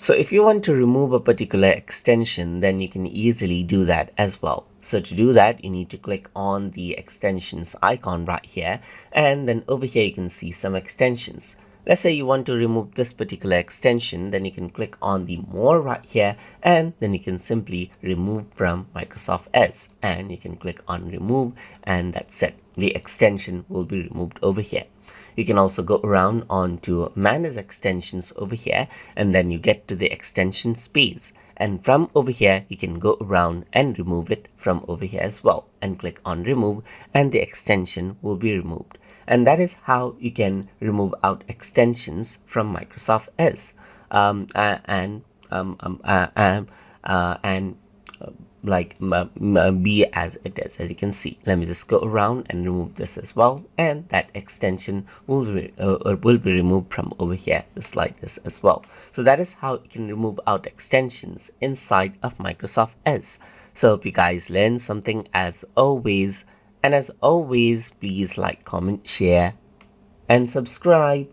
So if you want to remove a particular extension, then you can easily do that as well. So to do that, you need to click on the extensions icon right here, and then over here you can see some extensions. Let's say you want to remove this particular extension, then you can click on the more right here, and then you can simply remove from Microsoft Edge, and you can click on remove, and that's it. The extension will be removed over here. You can also go around onto manage extensions over here, and then you get to the extension space. And from over here, you can go around and remove it from over here as well, and click on remove, and the extension will be removed. And that is how you can remove out extensions from Microsoft Edge. Be as it is. As you can see, let me just go around and remove this as well, and that extension will be removed from over here, just like this as well. So that is how you can remove out extensions inside of Microsoft Edge. So hope you guys learned something as always, and as always, please like, comment, share, and subscribe.